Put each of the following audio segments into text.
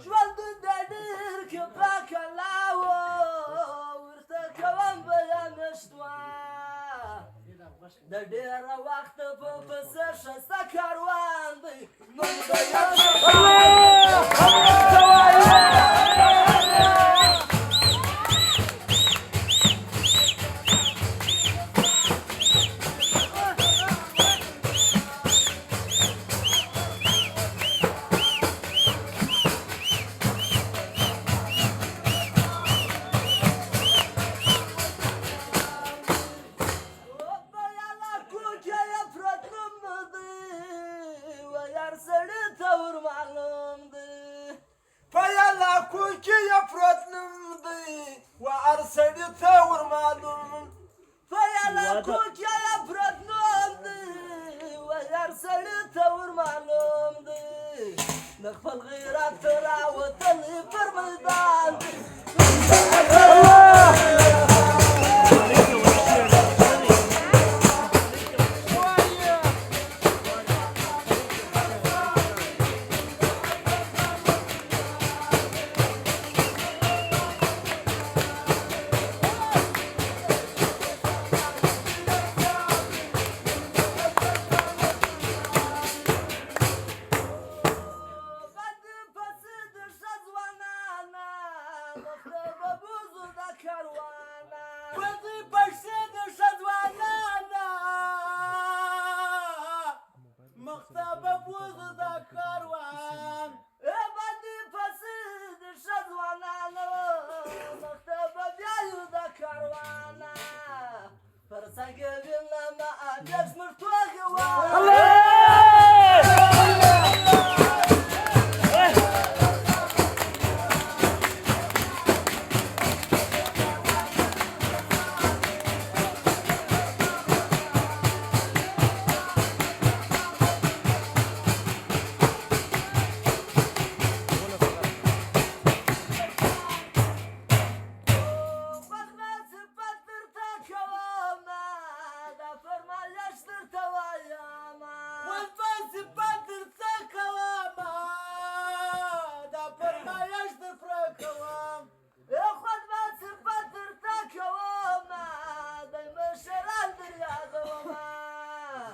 ژوند دەدر کە پاکە لاوە ورتەکەوەم بەیانشتووە دەدێرە وەختە پسەر شەستە کاروان من وأرسل ثور معلوم فيلا كوك يا برد نومدي ويرسل ثور معلوم دي نخفى الغيرات تراوت اللي برمضان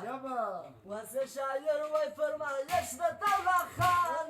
يابا واسه شاعر ويفرما يشتت الله خان